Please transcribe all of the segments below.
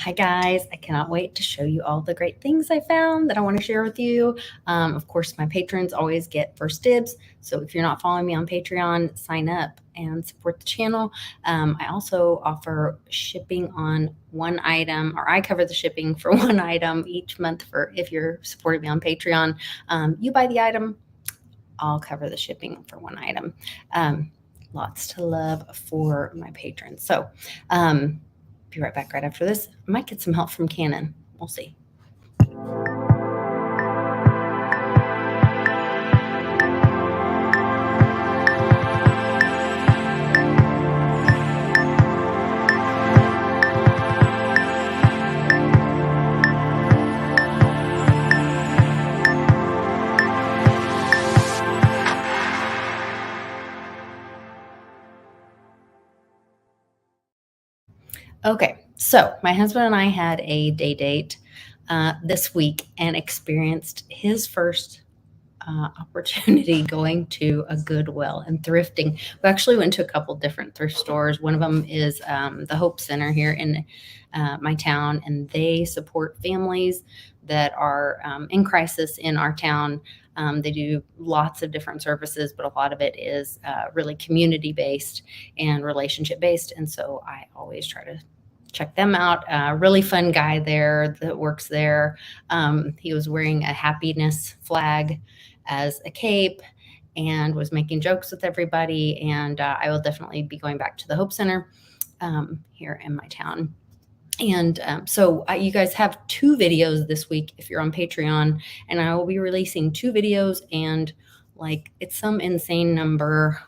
Hi guys, I cannot wait to show you all the great things I found that I want to share with you. Of course, my patrons always get first dibs. So if you're not following me on Patreon, sign up and support the channel. I also offer shipping on one item, or I cover the shipping for one item each month for if you're supporting me on Patreon. You buy the item, I'll cover the shipping for one item. Lots to love for my patrons. So, be right back right after this. I might get some help from Canon. We'll see. Okay, so my husband and I had a day date this week and experienced his first opportunity going to a Goodwill and thrifting. We actually went to a couple different thrift stores. One of them is the Hope Center here in my town, and they support families that are in crisis in our town. They do lots of different services, but a lot of it is really community based and relationship based. And so I always try to check them out. Really fun guy there that works there. He was wearing a happiness flag as a cape and was making jokes with everybody. And I will definitely be going back to the Hope Center here in my town. And so you guys have 2 videos this week if you're on Patreon, and I will be releasing 2 videos, and like it's some insane number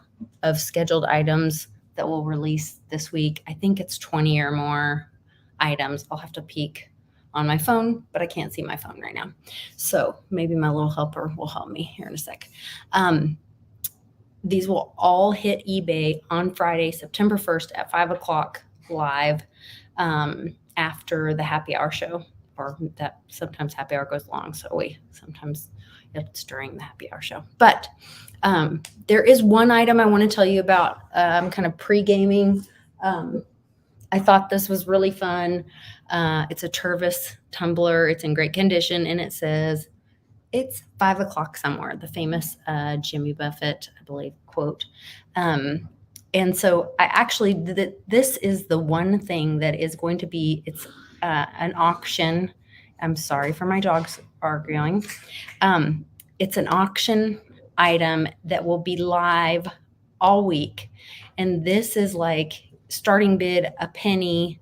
of scheduled items that will release this week. I think it's 20 or more items. I'll have to peek on my phone, but I can't see my phone right now. So maybe my little helper will help me here in a sec. These will all hit eBay on Friday, September 1st at 5 o'clock live after the happy hour show, or that sometimes happy hour goes long. So sometimes it's during the happy hour show. But there is one item I want to tell you about kind of pre-gaming. I thought this was really fun. It's a Tervis tumbler. It's in great condition, and it says, "It's 5 o'clock somewhere," the famous Jimmy Buffett, I believe, quote. And so I actually, this is the one thing that is going to be, it's an auction. I'm sorry for my dogs arguing. It's an auction item that will be live all week. And this is like starting bid a penny.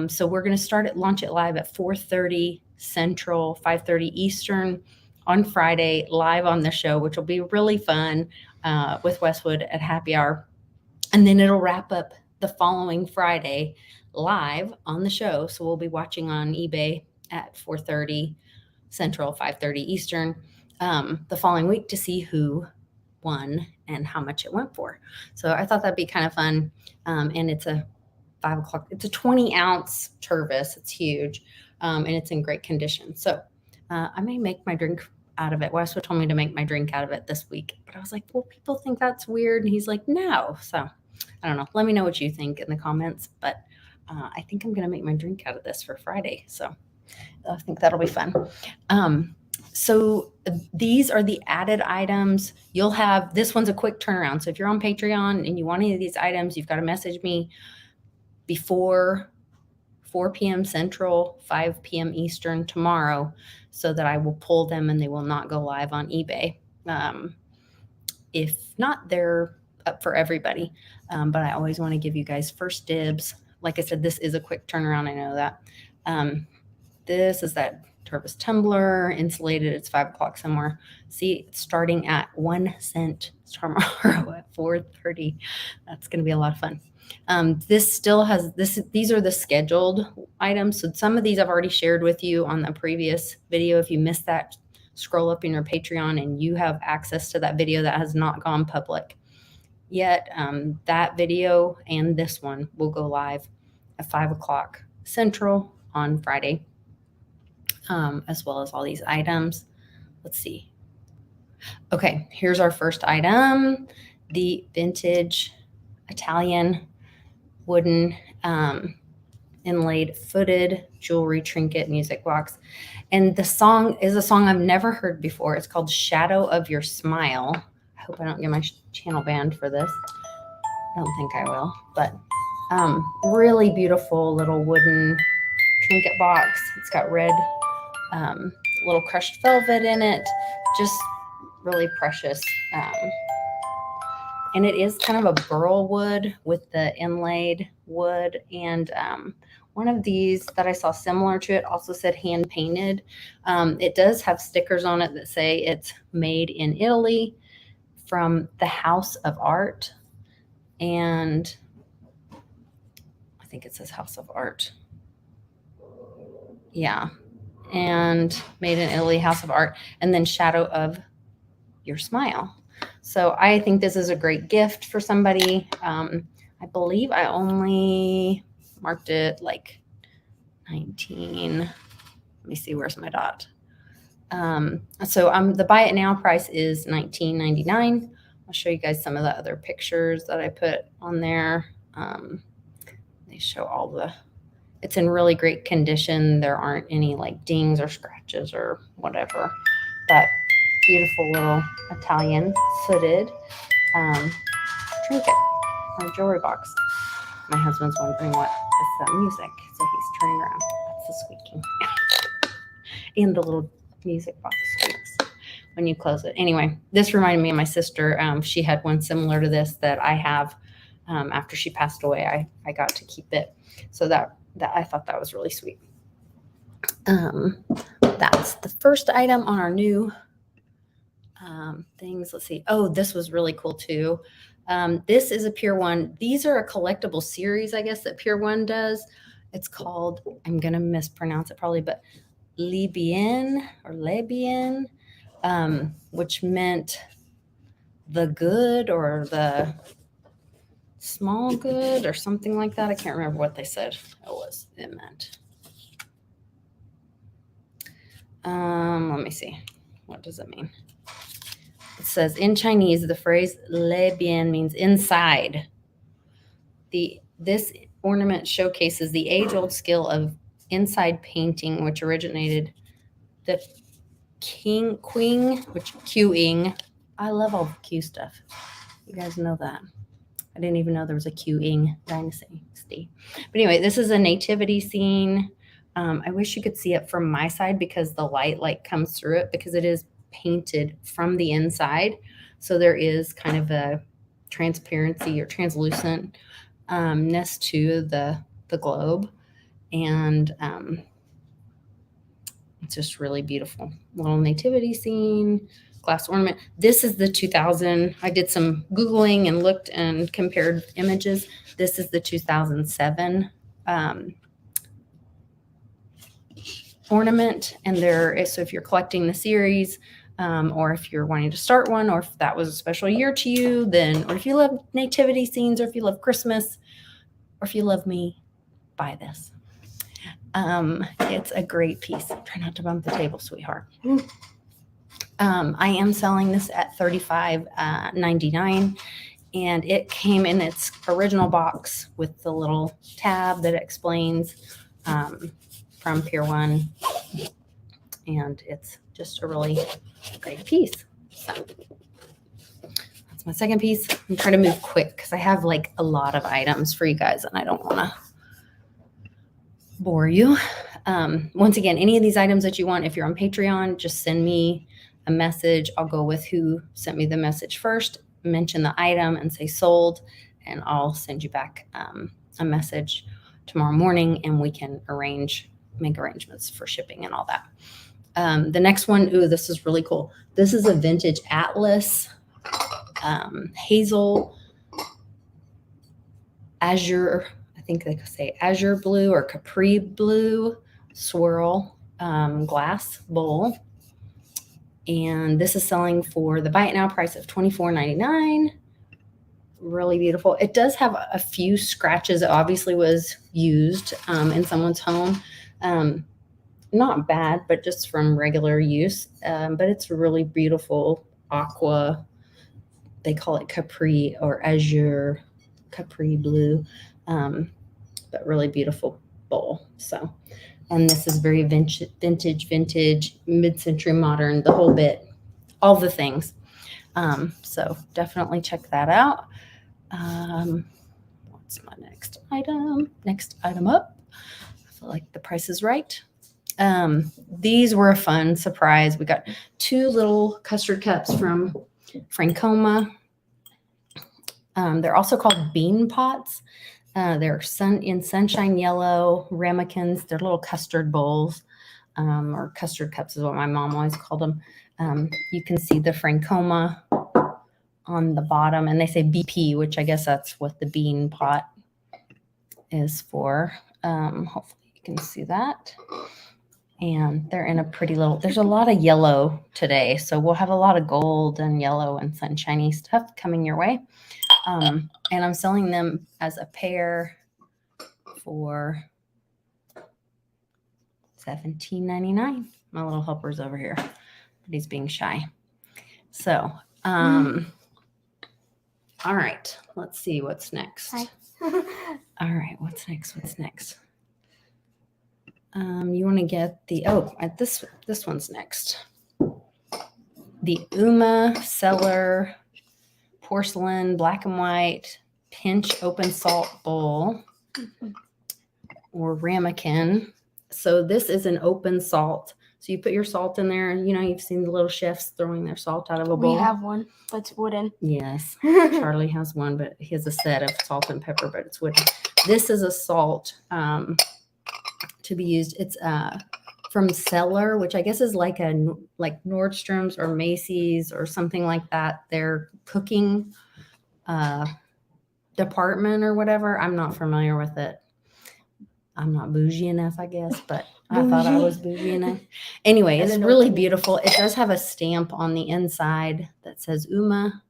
So we're going to launch it live at 4:30 Central, 5:30 Eastern on Friday, live on the show, which will be really fun with Westwood at happy hour. And then it'll wrap up the following Friday live on the show. So we'll be watching on eBay at 4:30 Central, 5:30 Eastern the following week to see who won and how much it went for. So I thought that'd be kind of fun. And it's a 5 o'clock. It's a 20-ounce Tervis. It's huge, and it's in great condition. So I may make my drink out of it. Westwood told me to make my drink out of it this week, but I was like, well, people think that's weird. And he's like, no. So I don't know. Let me know what you think in the comments, but I think I'm going to make my drink out of this for Friday. So I think that'll be fun. So these are the added items. You'll have, this one's a quick turnaround. So if you're on Patreon and you want any of these items, you've got to message me before 4 p.m. Central, 5 p.m. Eastern tomorrow, so that I will pull them and they will not go live on eBay. If not, they're up for everybody. But I always want to give you guys first dibs. Like I said, this is a quick turnaround. I know that. This is that Tervis tumbler, insulated. It's 5 o'clock somewhere. See, it's starting at 1 cent tomorrow at 4:30. That's going to be a lot of fun. This still has this. These are the scheduled items. So some of these I've already shared with you on the previous video. If you missed that, scroll up in your Patreon and you have access to that video that has not gone public yet. That video and this one will go live at 5 o'clock Central on Friday, as well as all these items. Let's see. Okay, here's our first item, the vintage Italian wooden inlaid footed jewelry trinket music box. And the song is a song I've never heard before. It's called Shadow of Your Smile. I hope I don't get my channel banned for this. I don't think I will, but really beautiful little wooden trinket box. It's got red little crushed velvet in it. Just really precious. And it is kind of a burl wood with the inlaid wood. And one of these that I saw similar to it also said hand painted. It does have stickers on it that say it's made in Italy from the House of Art. And I think it says House of Art. Yeah. And made in Italy, House of Art. And then Shadow of Your Smile. So I think this is a great gift for somebody. I believe I only marked it like 19. Let me see, where's my dot? So the buy it now price is $19.99. I'll show you guys some of the other pictures that I put on there. They show all it's in really great condition. There aren't any like dings or scratches or whatever. But beautiful little Italian footed trinket or jewelry box. My husband's wondering what is that music, so he's turning around. That's the squeaking. And the little music box squeaks when you close it. Anyway, this reminded me of my sister. She had one similar to this that I have. After she passed away, I got to keep it. So that I thought that was really sweet. That's the first item on our new things. Let's see. Oh, this was really cool too. This is a Pier 1. These are a collectible series, I guess, that Pier 1 does. It's called, I'm going to mispronounce it probably, but Le Bien or Le Bien, which meant the good or the small good or something like that. I can't remember what they said it meant. Let me see. What does it mean? It says in Chinese, the phrase "le bien" means inside. This ornament showcases the age-old skill of inside painting, which originated the queuing. I love all the Q stuff. You guys know that. I didn't even know there was a queuing dynasty. But anyway, this is a nativity scene. I wish you could see it from my side because the light comes through it because it is painted from the inside. So there is kind of a transparency or translucentness to the globe. And it's just really beautiful. Little nativity scene, glass ornament. This is the 2000. I did some Googling and looked and compared images. This is the 2007 ornament. And so if you're collecting the series, or if you're wanting to start one, or if that was a special year to you, or if you love nativity scenes, or if you love Christmas, or if you love me, buy this. It's a great piece. Try not to bump the table, sweetheart. I am selling this at $35.99, and it came in its original box with the little tab that explains from Pier 1, and it's just a really great piece. So that's my second piece. I'm trying to move quick because I have a lot of items for you guys, and I don't want to bore you. Once again, any of these items that you want, if you're on Patreon, just send me a message. I'll go with who sent me the message first, mention the item and say sold, and I'll send you back a message tomorrow morning, and we can make arrangements for shipping and all that. The next one, this is really cool. This is a vintage Atlas hazel azure, I think they could say azure blue or capri blue swirl glass bowl. And this is selling for the buy it now price of $24.99. Really beautiful. It does have a few scratches. It obviously was used in someone's home. Not bad, but just from regular use. But it's really beautiful aqua. They call it capri or azure capri blue. But really beautiful bowl. So, and this is very vintage, mid-century modern, the whole bit, all the things. So definitely check that out. What's my next item? Next item up. I feel like the price is right. These were a fun surprise. We got 2 little custard cups from Francoma. They're also called bean pots. They're in sunshine yellow ramekins. They're little custard bowls, or custard cups is what my mom always called them. You can see the Francoma on the bottom, and they say BP, which I guess that's what the bean pot is for. Hopefully you can see that. And they're in a pretty little, there's a lot of yellow today. So we'll have a lot of gold and yellow and sunshiny stuff coming your way. And I'm selling them as a pair for $17.99. My little helper's over here, but he's being shy. So, all right, let's see what's next. Hi. All right, what's next? You want to get this one's next. The Uma Cellar porcelain black and white pinch open salt bowl or ramekin. So this is an open salt. So you put your salt in there, and you've seen the little chefs throwing their salt out of a bowl. We have one, but it's wooden. Yes, Charlie has one, but he has a set of salt and pepper, but it's wooden. This is a salt to be used. It's from Cellar, which I guess is like Nordstrom's or Macy's or something like that. Their cooking department or whatever. I'm not familiar with it. I'm not bougie enough, I guess, but I thought I was bougie enough. Anyway, it's really beautiful. It does have a stamp on the inside that says Uma.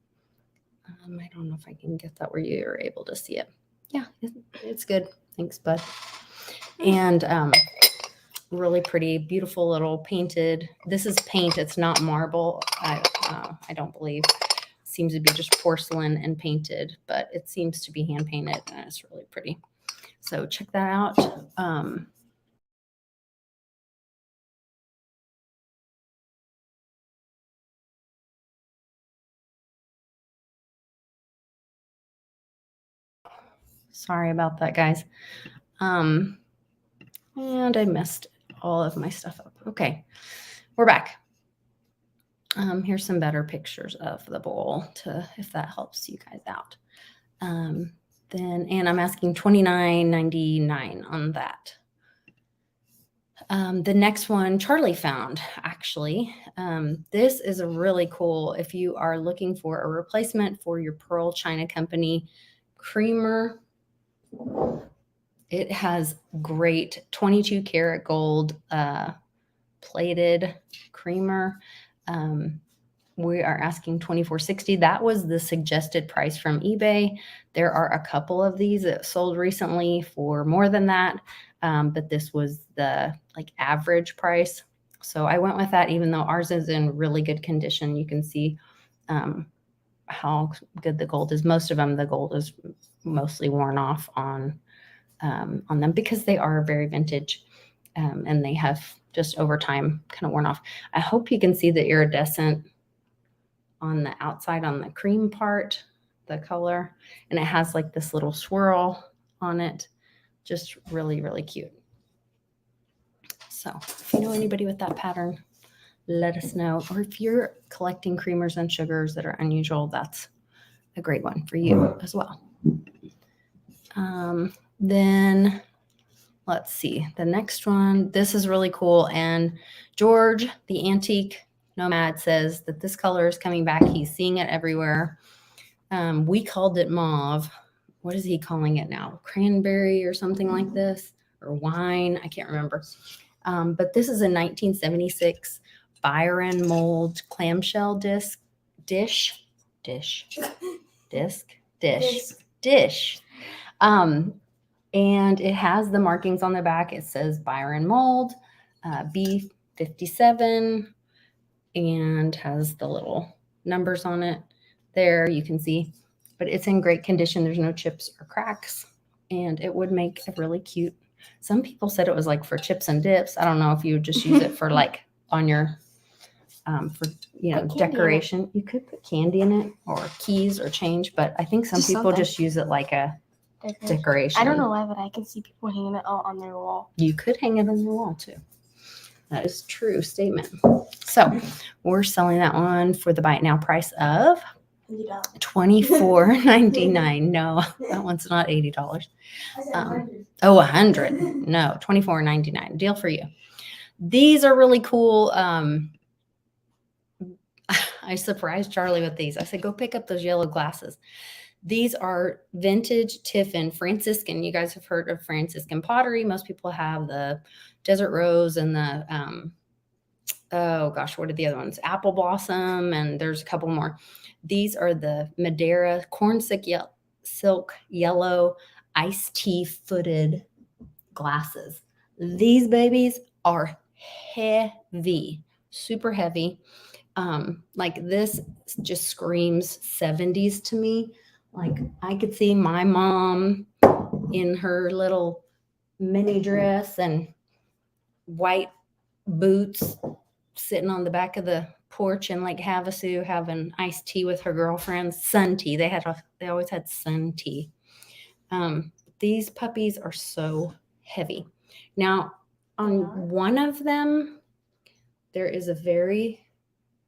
I don't know if I can get that where you're able to see it. Yeah, it's good. Thanks, bud. And really pretty, beautiful little painted. This is paint. It's not marble. I don't believe. It seems to be just porcelain and painted, but it seems to be hand painted, and it's really pretty. So check that out. Sorry about that, guys. And I messed all of my stuff up. Okay, we're back. Here's some better pictures of the bowl if that helps you guys out. And I'm asking $29.99 on that. The next one Charlie found, actually. This is a really cool, if you are looking for a replacement for your Pearl China Company creamer. It has great 22 karat gold plated creamer. We are asking $24.60. That was the suggested price from eBay. There are a couple of these that sold recently for more than that, but this was the average price. So I went with that, even though ours is in really good condition. You can see how good the gold is. Most of them, the gold is mostly worn off on them because they are very vintage, and they have just over time kind of worn off. I hope you can see the iridescent on the outside on the cream part, the color, and it has this little swirl on it. Just really, really cute. So if you know anybody with that pattern, let us know. Or if you're collecting creamers and sugars that are unusual, that's a great one for you as well. Then let's see, the next one. This is really cool. And George, the antique nomad, says that this color is coming back. He's seeing it everywhere. We called it mauve. What is he calling it now? Cranberry or something like this, or wine. I can't remember. But this is a 1976 Byron mold clamshell dish. And it has the markings on the back. It says Byron mold, B57, and has the little numbers on it there, you can see. But it's in great condition. There's no chips or cracks, and it would make a really cute Some people said it was like for chips and dips. I don't know if you would just use it for like on your for decoration. You could put candy in it or keys or change, but I think some people just use it like a decoration. I don't know why, but I can see people hanging it out on their wall. You could hang it on your wall too. That is true statement. So we're selling that one for the buy it now price of $24.99. No, that one's not $80. $100. No, $24.99. Deal for you. These are really cool. I surprised Charlie with these. I said, go pick up those yellow glasses. These are vintage Tiffin Franciscan. You guys have heard of Franciscan pottery. Most people have the Desert Rose and the, what are the other ones? Apple Blossom, and there's a couple more. These are the Madeira corn silk yellow iced tea footed glasses. These babies are heavy, super heavy. Like this just screams 70s to me. Like I could see my mom in her little mini dress and white boots sitting on the back of the porch in Lake Havasu having iced tea with her girlfriends. Sun tea. They always had sun tea. These puppies are so heavy. Now on one of them, there is a very,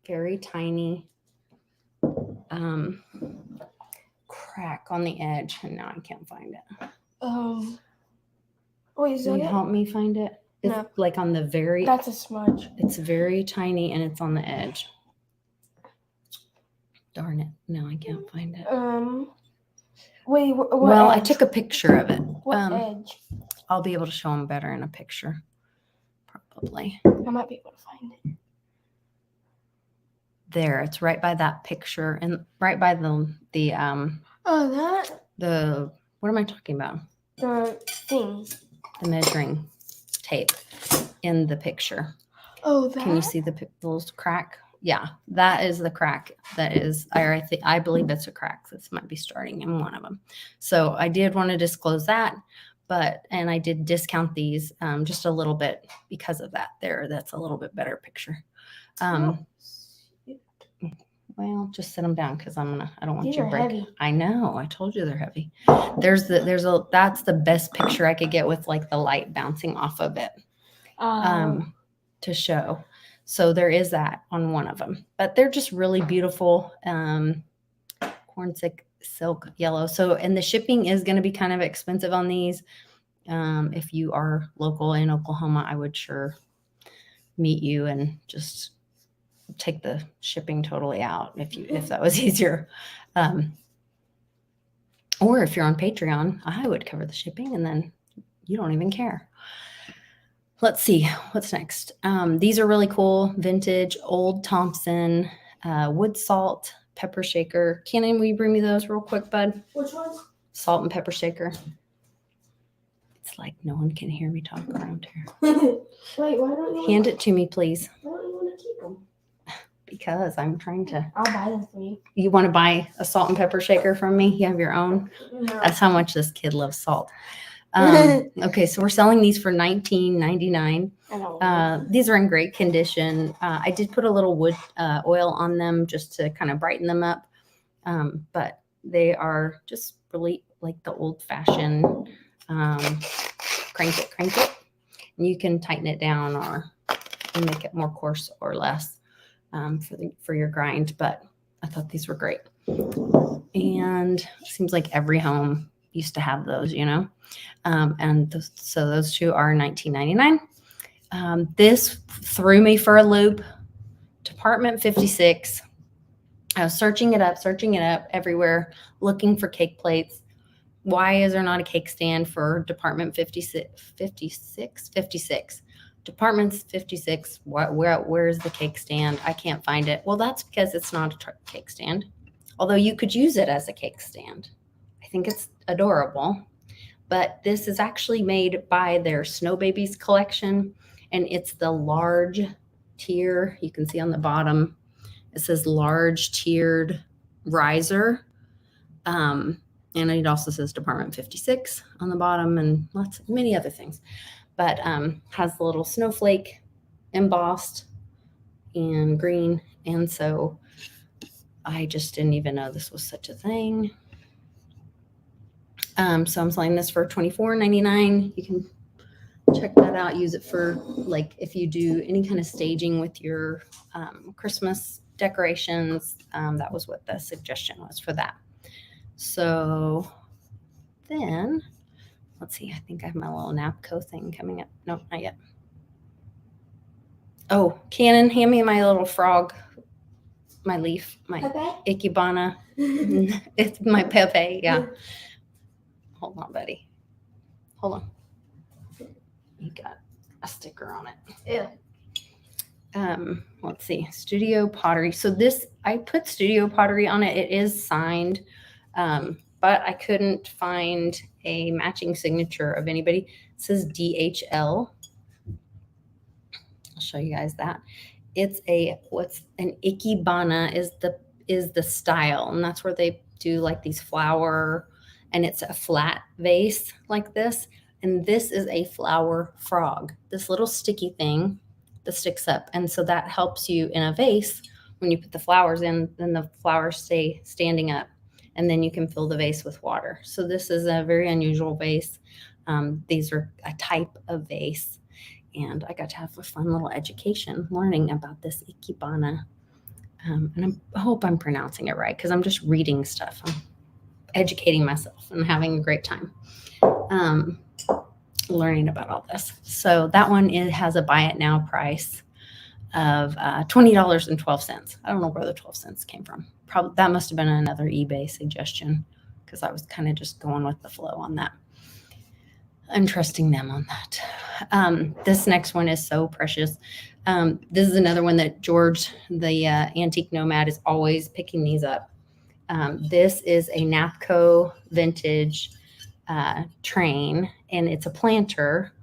very tiny crack on the edge, and now I can't find it. Wait, Can you help me find it? It's like on the very. That's a smudge. It's very tiny, and it's on the edge. Darn it! No, I can't find it. Wait. What well, edge? I took a picture of it. What edge? I'll be able to show them better in a picture, probably. I might be able to find it. There, it's right by that picture, and right by the what am I talking about? The thing. The measuring tape in the picture. Oh, that? Can you see the little crack? Yeah, that is the crack. That is, I believe it's a crack. This might be starting in one of them. So I did want to disclose that, and I did discount these just a little bit because of that. That's a little bit better picture. Well, just set them down because I don't want you to break. Heavy. I know. I told you they're heavy. That's the best picture I could get with like the light bouncing off of it to show. So there is that on one of them, but they're just really beautiful. Corn silk yellow. So, and the shipping is going to be kind of expensive on these. If you are local in Oklahoma, I would sure meet you and just take the shipping totally out if that was easier. Or if you're on Patreon, I would cover the shipping and then you don't even care. Let's see what's next. These are really cool. Vintage Old Thompson wood salt pepper shaker. Cannon, will you bring me those real quick, bud? Which ones? Salt and pepper shaker. It's like no one can hear me talk around here. Wait, why don't you hand it to me, please? Why don't you want to keep them? Because I'm trying to. I'll buy them for you. You want to buy a salt and pepper shaker from me? You have your own? No. That's how much this kid loves salt. Okay, so we're selling these for $19.99. These are in great condition. I did put a little wood oil on them just to kind of brighten them up. But they are just really like the old-fashioned crank it. And you can tighten it down or make it more coarse or less. For your grind, but I thought these were great. And it seems like every home used to have those, so those two are $19.99. This threw me for a loop. Department 56. I was searching it up everywhere, looking for cake plates. Why is there not a cake stand for Department 56? Department's 56. Where's the cake stand? I can't find it. Well, that's because it's not a cake stand. Although you could use it as a cake stand. I think it's adorable. But this is actually made by their Snow Babies collection. And it's the large tier. You can see on the bottom, it says large tiered riser. And And it also says Department 56 on the bottom and many other things. But has the little snowflake embossed in green. And so I just didn't even know this was such a thing. So I'm selling this for $24.99. You can check that out. Use it for like if you do any kind of staging with your Christmas decorations. That was what the suggestion was for that. So then let's see. I think I have my little Napco thing coming up. Nope, not yet. Oh, Cannon, hand me my little frog, my leaf, my Pepe? Ikebana. It's my Pepe. Yeah. Hold on, buddy. Hold on. You got a sticker on it. Yeah. Let's see. Studio Pottery. So this, I put Studio Pottery on it. It is signed, but I couldn't find a matching signature of anybody. It says DHL. I'll show you guys that. It's what's an Ikebana is the style, and that's where they do like these flower, and it's a flat vase like this. And this is a flower frog, this little sticky thing that sticks up. And so that helps you in a vase when you put the flowers in, then the flowers stay standing up and then you can fill the vase with water. So this is a very unusual vase. These are a type of vase. And I got to have a fun little education learning about this Ikebana. And I hope I'm pronouncing it right because I'm just reading stuff. I'm educating myself and having a great time. Learning about all this. So that one, it has a buy it now price of $20.12. I don't know where the 12 cents came from. Probably that must have been another eBay suggestion because I was kind of just going with the flow on that. I'm trusting them on that. This next one is so precious. This is another one that George, the antique nomad, is always picking these up. This is a Napco vintage train, and it's a planter.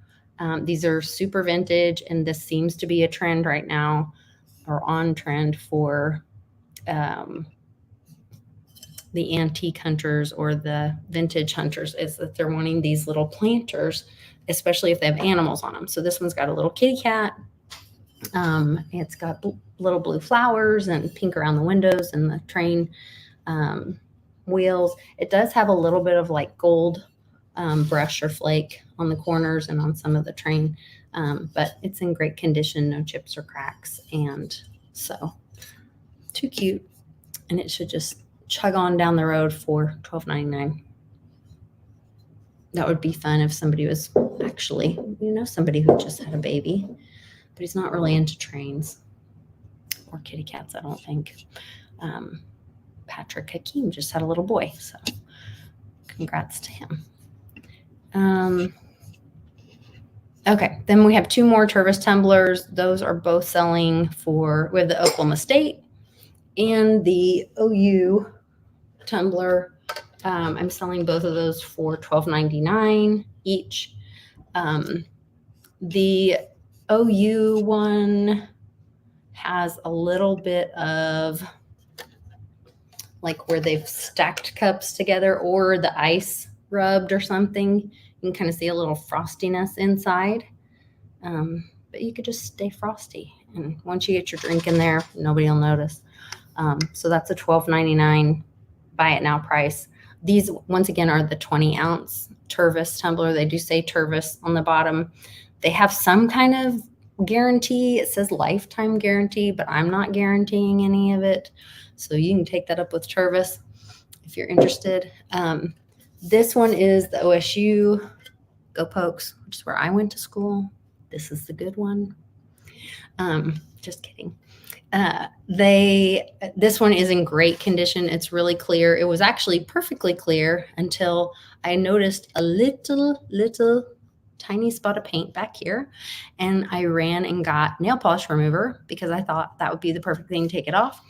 These are super vintage, and this seems to be a trend right now, or on trend for the antique hunters or the vintage hunters, is that they're wanting these little planters, especially if they have animals on them. So this one's got a little kitty cat. It's got little blue flowers and pink around the windows and the train wheels. It does have a little bit of like gold brush or flake on the corners and on some of the train, but it's in great condition, no chips or cracks, and so too cute. And it should just chug on down the road for $12.99. That would be fun if somebody was actually, somebody who just had a baby, but he's not really into trains or kitty cats, I don't think. Patrick Hakeem just had a little boy, so congrats to him. Okay, then we have two more Tervis tumblers. Those are both selling with the Oklahoma State and the OU tumbler. I'm selling both of those for $12.99 each. The OU one has a little bit of like where they've stacked cups together or the ice rubbed or something. You can kind of see a little frostiness inside. But you could just stay frosty. And once you get your drink in there, nobody will notice. So that's a $12.99 buy it now price. These, once again, are the 20-ounce Tervis tumbler. They do say Tervis on the bottom. They have some kind of guarantee. It says lifetime guarantee, but I'm not guaranteeing any of it. So you can take that up with Tervis if you're interested. This one is the OSU Go Pokes, which is where I went to school. This is the good one. Just kidding. This one is in great condition. It's really clear. It was actually perfectly clear until I noticed a little tiny spot of paint back here. And I ran and got nail polish remover because I thought that would be the perfect thing to take it off.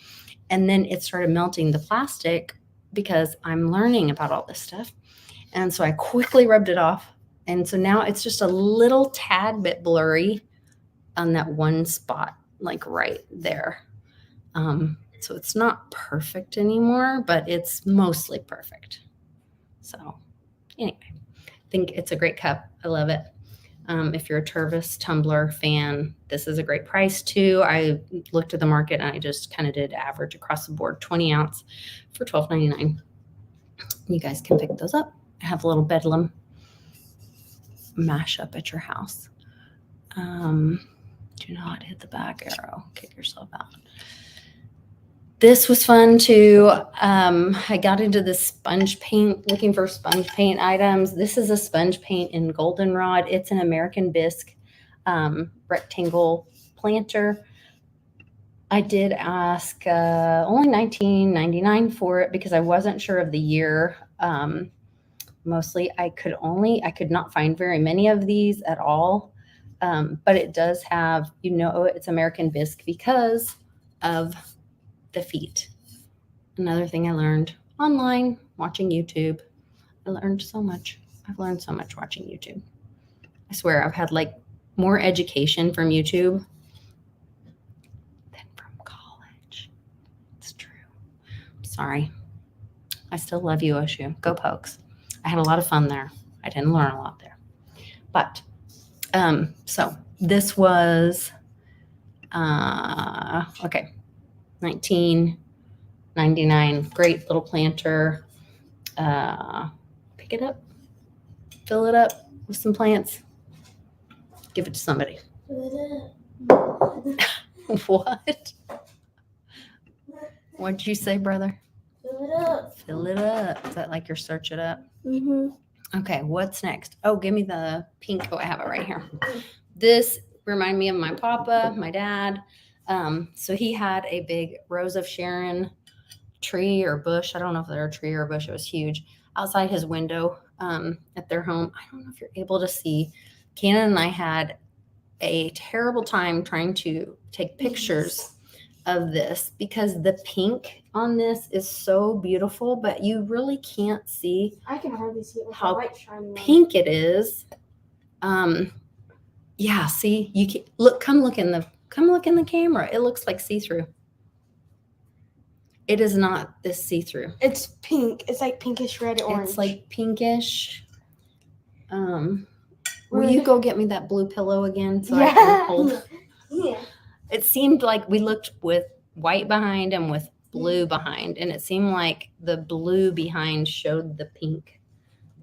And then it started melting the plastic because I'm learning about all this stuff. And so I quickly rubbed it off. And so now it's just a little tad bit blurry on that one spot, like right there. So it's not perfect anymore, but it's mostly perfect. So anyway, I think it's a great cup. I love it. If you're a Tervis tumbler fan, this is a great price too. I looked at the market and I just kind of did average across the board, 20 ounce for $12.99. You guys can pick those up. Have a little bedlam mashup at your house. Do not hit the back arrow. Kick yourself out. This was fun too. I got into this sponge paint, looking for sponge paint items. This is a sponge paint in goldenrod. It's an American Bisque rectangle planter. I did ask only $19.99 for it because I wasn't sure of the year. Mostly I could not find very many of these at all. But it does have, it's American Bisque because of the feet. Another thing I learned online, watching YouTube. I learned so much. I've learned so much watching YouTube. I swear I've had like more education from YouTube than from college. It's true. I'm sorry. I still love you, OSU. Go Pokes. I had a lot of fun there. I didn't learn a lot there. But, so this was, okay. $19.99. Great little planter. Pick it up, fill it up with some plants, give it to somebody. What? What'd you say, brother? Fill it up. Fill it up. Is that like your search it up? Mm-hmm. Okay, what's next? Oh, give me the pink. Oh, I have it right here. This reminded me of my papa, my dad. So he had a big Rose of Sharon tree or bush. I don't know if they're a tree or a bush. It was huge outside his window at their home. I don't know if you're able to see. Cannon and I had a terrible time trying to take pictures of this because the pink on this is so beautiful, but you really can't see I can hardly see it with how the light shining on. pink it is. Yeah, see, you can look. Come look in the camera. It looks like see-through. It is not this see-through. It's pink. It's like pinkish red orange. It's like pinkish. Will you go get me that blue pillow again so I can hold? Yeah. It seemed like we looked with white behind and with blue behind, and it seemed like the blue behind showed the pink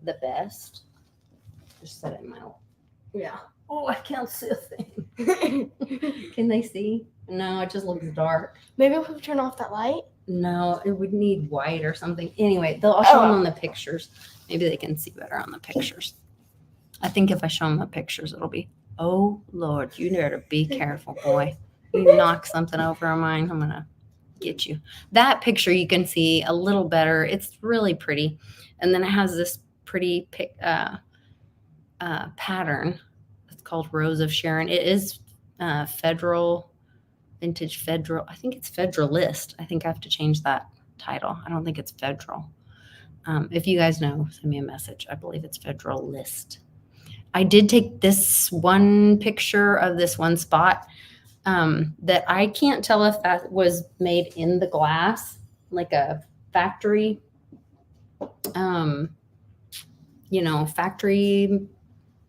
the best. Just set it in my. Yeah. Oh, I can't see a thing. Can they see? No, it just looks dark. Maybe if we turn off that light. No, it would need white or something. Anyway, I'll show them on the pictures. Maybe they can see better on the pictures. I think if I show them the pictures, it'll be, oh, Lord, you better be careful, boy. You knock something over on mine, I'm going to get you. That picture you can see a little better. It's really pretty. And then it has this pretty pattern. It's called Rose of Sharon. It is vintage Federal. I think it's Federalist. I think I have to change that title. I don't think it's Federal. If you guys know, send me a message. I believe it's Federalist. I did take this one picture of this one spot that I can't tell if that was made in the glass, like a factory, factory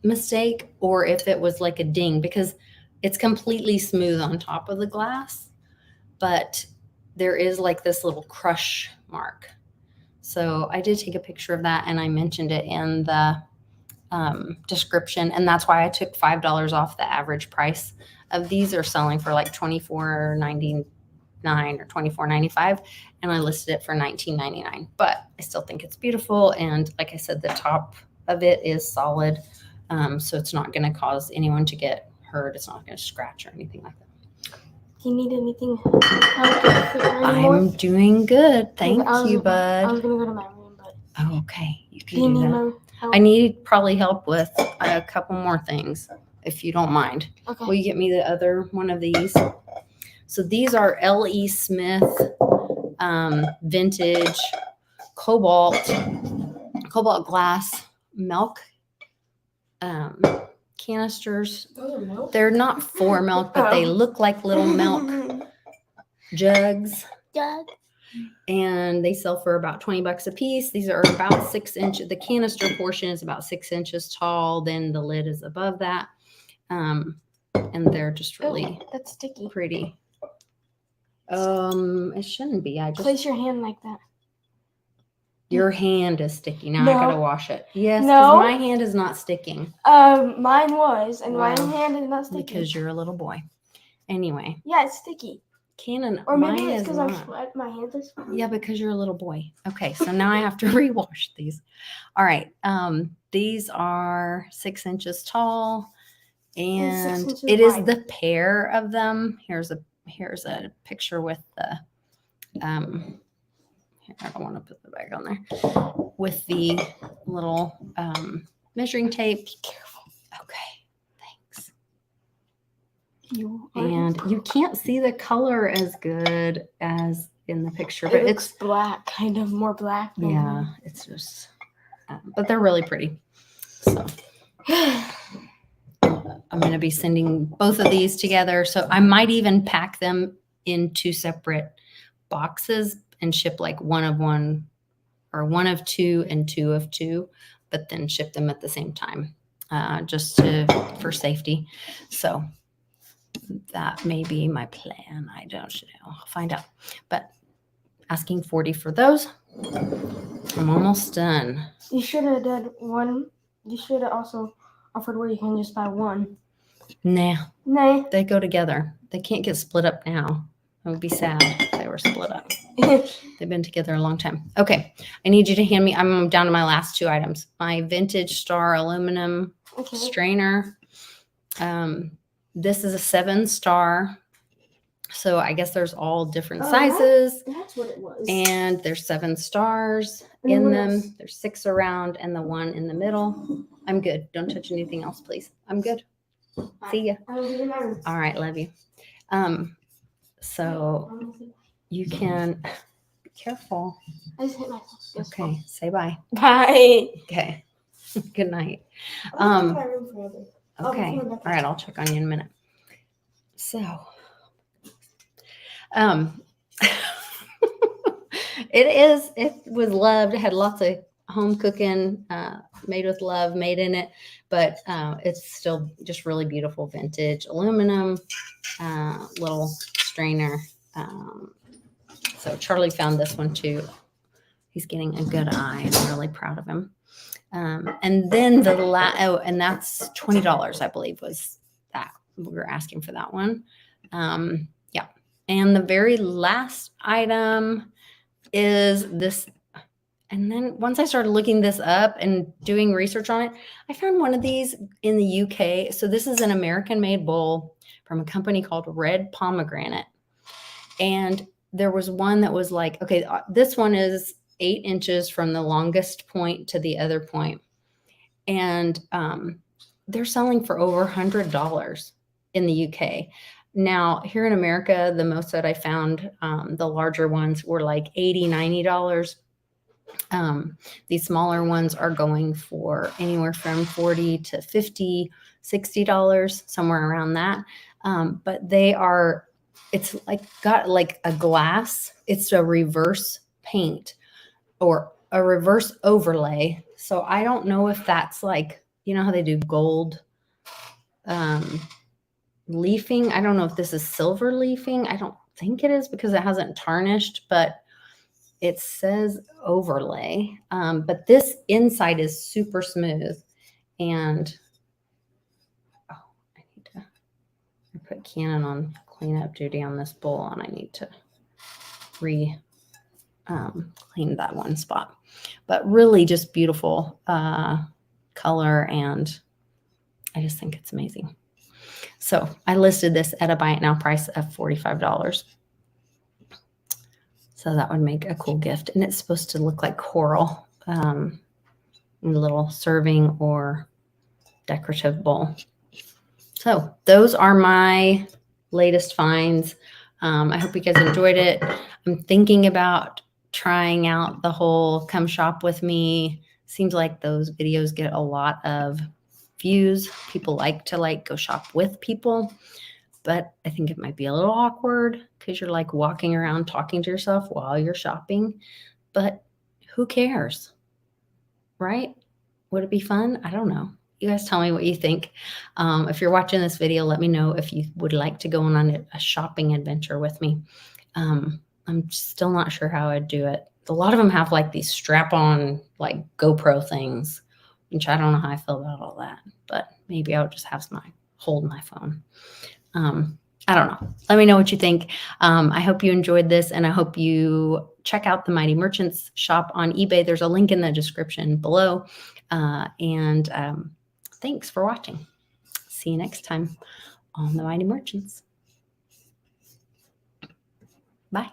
mistake, or if it was like a ding, because it's completely smooth on top of the glass, but there is like this little crush mark. So I did take a picture of that and I mentioned it in the description, and that's why I took $5 off the average price of these. Are selling for like $24.99 or $24.95, and I listed it for $19.99. But I still think it's beautiful, and like I said, the top of it is solid, so it's not going to cause anyone to get hurt. It's not going to scratch or anything like that. Do you need anything? I'm doing good, thank you, bud. I was gonna go to my room, but okay, you can do that. Help? I need probably help with a couple more things, if you don't mind. Okay. Will you get me the other one of these? So these are L.E. Smith vintage cobalt glass milk canisters. Those are milk? They're not for milk, but they look like little milk jugs. Jug. and they sell for about 20 bucks a piece. These are about 6 inches. The canister portion is about 6 inches tall. Then the lid is above that. And they're just really that's sticky. pretty. It shouldn't be. I just Place your hand like that. Your hand is sticky. Now No. I gotta wash it. Yes, No. because my hand is not sticking. Mine was, and my Wow. hand is not sticky. Because you're a little boy. Anyway, Yeah, it's sticky. Canon. Or maybe mine it's is because I'm not. sweat. My hands are sweating. Yeah, because you're a little boy. Okay, so now I have to rewash these. All right. These are 6 inches tall, and 6 inches it is wide. the pair of them. Here's a picture with the here, I don't want to put the bag on there. With the little measuring tape. Be careful. Okay, thanks. And And you can't see the color as good as in the picture, it but looks it's black, kind of more black. Than yeah, it's just, but they're really pretty. So I'm going to be sending both of these together. So I might even pack them in 2 separate boxes and ship like 1 of 1 or 1 of 2 and 2 of 2, but then ship them at the same time, just for safety. So that may be my plan. I don't know. I'll find out. But asking $40 for those. I'm almost done. You should have done one. You should have also offered where you can just buy one. Nah, Nay. they go together. They can't get split up now. It would be sad if they were split up. They've been together a long time. Okay, I need you to hand me, I'm down to my last 2 items. My Vintage Star aluminum Okay. strainer. This is a 7-star. So I guess there's all different sizes. That's what it was. And there's 7 stars And in what them. else? There's 6 around and the 1 in the middle. I'm good. Don't touch anything else, please. I'm good. See ya. I will be in my room. All right, love you. So you can be careful. I just hit myself. Guess Okay, say bye. what? Bye. Okay. Good night. I'm in my room forever. Okay. before All breakfast. right, I'll check on you in a minute. So, it was loved. It had lots of home cooking, made with love, made in it, but it's still just really beautiful vintage aluminum, little strainer. So Charlie found this one too. He's getting a good eye. I'm really proud of him. And then and that's $20, I believe, was that we were asking for that one. Yeah. And the very last item is this. And then once I started looking this up and doing research on it, I found one of these in the UK. So this is an American-made bowl from a company called Red Pomegranate. And there was one that was like, okay, this one is 8 inches from the longest point to the other point. And they're selling for over $100 in the UK. Now, here in America, the most that I found, the larger ones were like $80, $90. These smaller ones are going for anywhere from $40 to $50, $60, somewhere around that. But it's like got like a glass. It's a reverse paint or a reverse overlay. So I don't know if that's like, you know how they do gold leafing. I don't know if this is silver leafing. I don't think it is because it hasn't tarnished, but it says overlay. But this inside is super smooth. And I need to put Canon on cleanup duty on this bowl, and I need to clean that one spot. But really just beautiful color, and I just think it's amazing. So I listed this at a buy it now price of $45. So that would make a cool gift. And it's supposed to look like coral, a little serving or decorative bowl. So those are my latest finds. I hope you guys enjoyed it. I'm thinking about trying out the whole come shop with me. Seems like those videos get a lot of views. People like to go shop with people, but I think it might be a little awkward because you're like walking around talking to yourself while you're shopping. But who cares? Right? Would it be fun? I don't know. You guys tell me what you think. If you're watching this video, let me know if you would like to go on a shopping adventure with me. I'm still not sure how I'd do it. A lot of them have like these strap-on like GoPro things, which I don't know how I feel about all that, but maybe I'll just have hold my phone. I don't know. Let me know what you think. I hope you enjoyed this, and I hope you check out the Mighty Merchants shop on eBay. There's a link in the description below. Thanks for watching. See you next time on the Mighty Merchants. Bye.